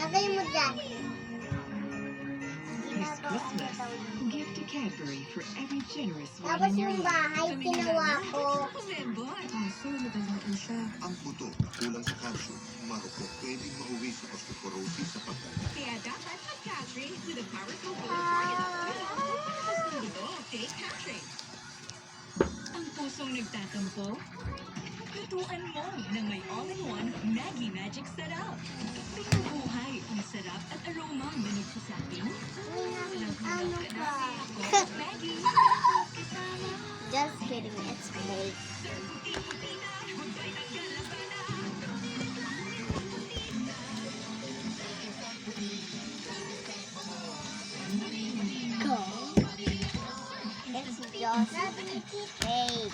Lagay mo dyan. This Christmas, give to Cadbury for every generous one Tapos in your yung life. bahay, ginawa ko. Kaso natamaan siya. Ang buto, kulang sa calcium, marupok, pwedeng mauwi sa osteoporosis sa pagkat. Kaya dapat mag-Cadbury with a powerful gold formula. Mas nito, take Cadbury. Ang pusong nagtatampo? Lutuan mo na may all-in-one Maggi Magic Sarap. Pinubuhay ang sarap at aroma na nagsasabing. Ano ba? Maggi. Just kidding, it's fake. Go. It's just fake.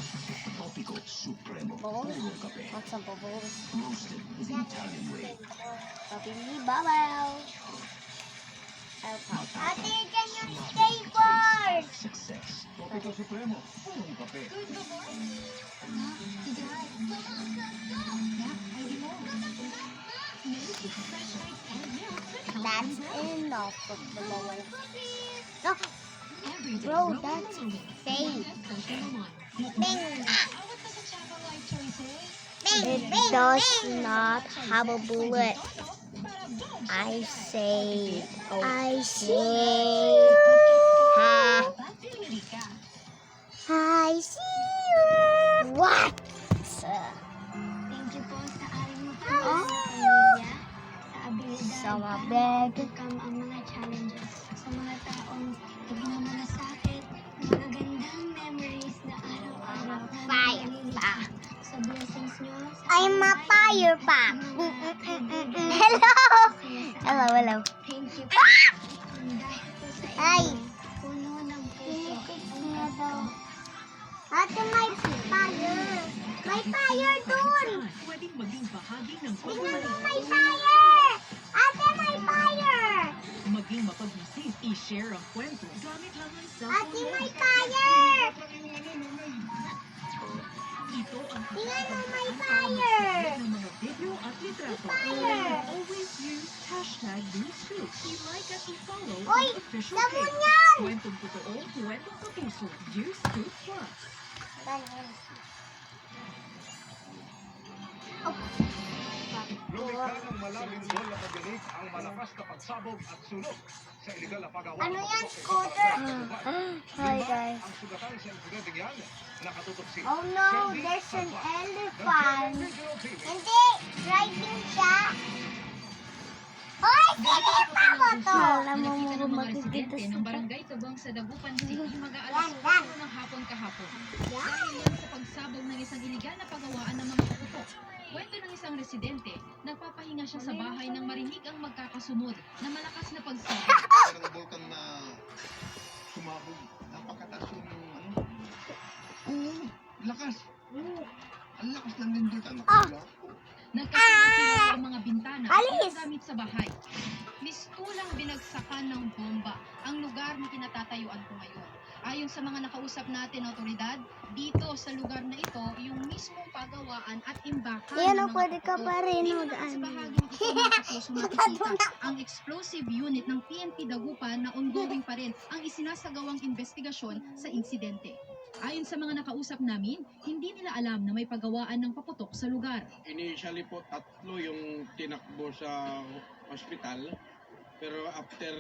Topico Supremo. Bowls? Puro kape. Want some bubbles? Roasted with the Italian way. Bubble bubble. Ate, dyan yung skateboard! Success. Topico Supremo. Puro kape. That's enough for the moment. No, bro, that's fake. Bing! It does not have a bullet. I say, I see. What? Thank you po sa aling mo po Oh. sa pamilya, sa abilidad Sa mga para bag. overcome ang mga challenges. Sa mga taong nagmamalasakit, magagandang memories na araw-araw na Fire nalilipat. pa. Sa blessings nyo, sa I'm a buhay, fire pa. Hello. Hello, hello. Thank you po. Dahil po sa Ay. inyo, puno ng puso. Nga daw. Ate, may fire. May fire dun. Pwedeng maging bahagi ng Tingnan mo, may fire. Ate, may fire. maging mapag-isip, i-share ang kwento gamit lang ang Ate, cellphone. may fire. Ito ang Tingnan mo, may ang fire. ng mga video at litrato. Fire. Always use hashtag #BeScoop. I-like at i-follow Oy, ang official damo page. niyan. Kwentong totoo, kwentong kapuso. #Scoop Plus. Lumikha ng malabing gol na pagyanig ang malakas na pagsabog at sunog sa iligal na pagawa. Ano ng yan, patok sa scooter? Dubai. Hi, guys. Ang sugatan sa insidente yan, nakatutok si Oh no, Shelby there's an Salva, ng elephant. Regional TV. Hindi, driving siya. Hoy, sinipa mo to. Alam mo Nakita ng mga magkikita residente sa ng barangay Tabang sa Dagupan City mag-aalas Yan, yan. 4 ng hapon kahapon. Yan. Dahil yan sa pagsabog ng isang iligal na pagawaan ng mga putok. Kwento ng isang residente, nagpapahinga siya sa bahay nang marinig ang magkakasunod na malakas na pagsabog. Ng bulkan na sumabog. Napakataas yung ano. Oo, lakas. Oo. Ang lakas ng lindutan. Nakula. Nagkasira ang mga bintana at Alis! mga gamit sa bahay. Mistulang binagsakan ng bomba ang lugar na kinatatayuan ko ngayon. Ayon sa mga nakausap natin na otoridad, dito sa lugar na ito, yung mismong pagawaan at imbakan Yan, ng oh, mga pwede ka putok. pa rin Dito naman mag-ano. sa bahaging ito matapos makikita ang explosive unit ng PNP Dagupan na ongoing pa rin ang isinasagawang investigasyon sa insidente. Ayon sa mga nakausap namin, hindi nila alam na may pagawaan ng paputok sa lugar. Initially po 3 yung tinakbo sa ospital, pero after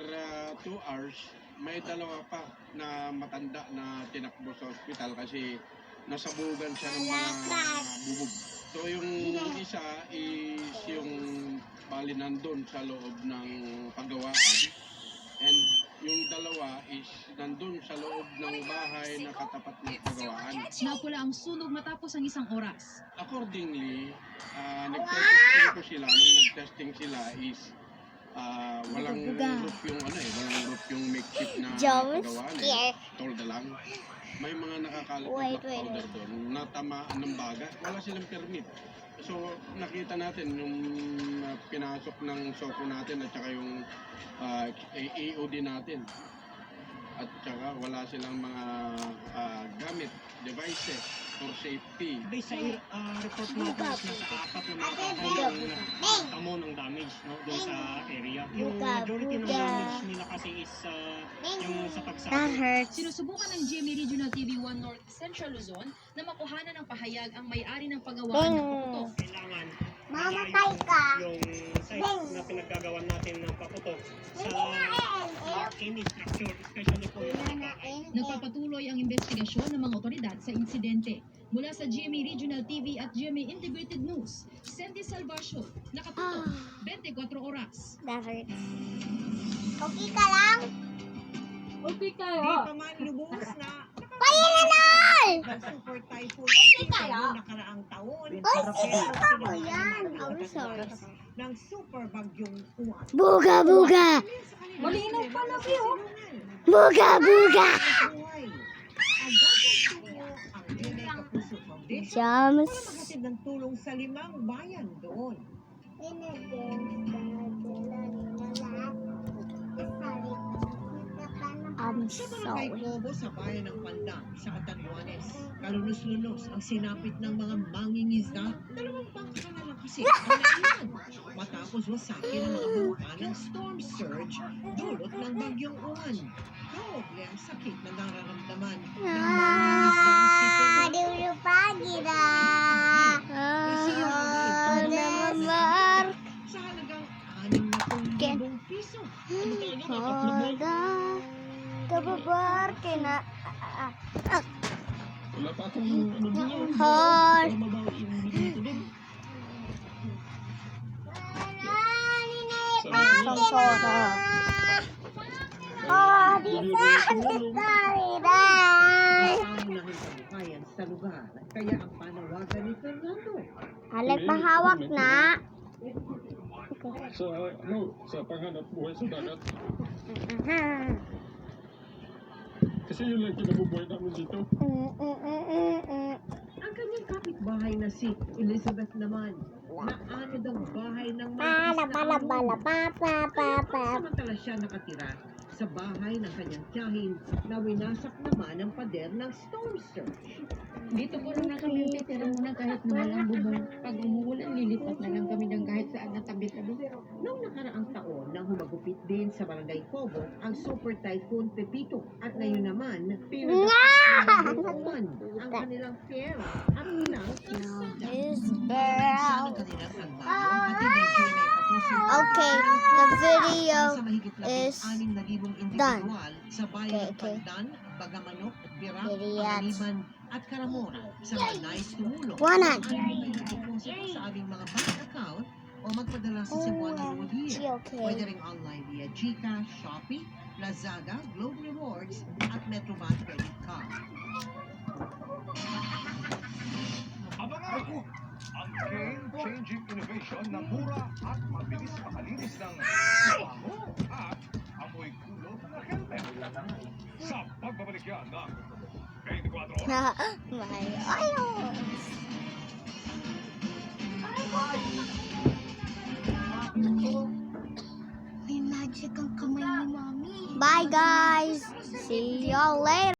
2 hours, may 2 pa na matanda na tinakbo sa ospital kasi nasabugan siya ng mga bubog. So yung isa is yung bali nandun sa loob ng pagawaan, and yung 2 is nandun sa loob ng bahay na katapat ng pagawaan. Napula ang sunog matapos ang isang oras. Accordingly, nag-testing po sila. Nung nag-testing sila is walang roof yung walang roof yung makeshift na Jones, pagawaan here. Tolda lang. May mga nakakalat na Wait, black wait, powder doon, natamaan ng baga. Wala silang permit. So nakita natin yung pinasok ng soko natin at saka yung AOD natin. At saka wala silang mga gamit, devices for safety. Based sa report natin, nasa 4 na mga tao ang tamo ng damage, no, doon sa area. yung majority ng damage nila kasi is yung sa That pagsabog. hurts. Sinusubukan ng GMA Regional TV1 North Central Luzon na makuhanan ng pahayag ang may-ari ng paggawaan ng paputok. Kailangan Mamatay ka. yung site na pinaggagawan natin ng paputok sa any structure, especially po yung mga bahay. Nagpapatuloy ang investigasyon ng mga otoridad sa insidente. Mula sa GMA Regional TV at GMA Integrated News, Sandy Salvacio, nakatutok, 24 oras. That hurts. Okay ka lang? Di pa man lubos na Pahinanol! ng super typhoon Okay kaya? noong nakaraang taon. Sika mo yan. I'm sorry. Ng super bagyong Juan. Buga, buga. Malinaw pa na kayo. Buga, buga. Ang gagawin tungo ang GMA Kapuso Foundation Jams. para maghatid ng tulong sa 5 bayan doon. I'm Sa barangay sorry. Cobo sa bayan ng Pandan sa Catanduanes, kalunos-lunos ang sinapit ng mga mangingisda. 2 bangka na lang kasi ang naiwan matapos wasakin ng mga buka ng storm surge dulot ng bagyong Juan. Doble ang sakit na nararamdaman ng mangingisdang si Fernando. Dulu pagi dah. Namamar. Sa halagang 60,000 piso. Hoda. Kababar kena. Wala pa akong ano din. Hor. Mabawi yung dito din. Sonsora. Oh, di sana Ang lahing kabuhayan sa lugar. Kaya ang panawagan ni Fernando. Alay pahawak na. Sa panghanap buhay sa dagat. Kasi yun lang kinabubuhay namin dito. Ang kanyang kapitbahay na si Elizabeth naman, naanod ang bahay ng mga Bala, bala, bala, pa, pa, pa, pa. Samantala siya nakatira sa bahay ng kanyang tiyahin na winasak naman ang pader ng storm surge. Dito po lang kami titira muna kahit na walang bubong. Pag umuulan, lilipat na lang kami ng kahit saan na tabi-tabi. Noong nakaraang taon, nang humagupit din sa barangay Cobo ang super typhoon Pepito. At ngayon naman, pinag-awan ang kanilang pera at ilang kalsada. This Sa girl. kanilang kalbayo, pati ng GMA Kapuso. Okay, the video Sa mahigit is 16,000 done. individual sa bayan ng Okay. Pandan, Bagamanok, Birac, Idiot. Pangaliban, at Karamora sa mga nais tumulong. 100. Ay deposit sa aming mga bank account o magpadala sa Cebuana Rodilla. She okay. Pwede rin online via GCash, Shopee, Lazada, Globe Rewards, at Metrobank Credit Card. Abangan ko ang game-changing innovation ng mura at mabilis makalinis ng bango at amoy kulot na helmet. Sa pagbabalik yan ng 24 oras. My ayos. May magic ang kamay ni Mommy. Bye guys. See y'all later.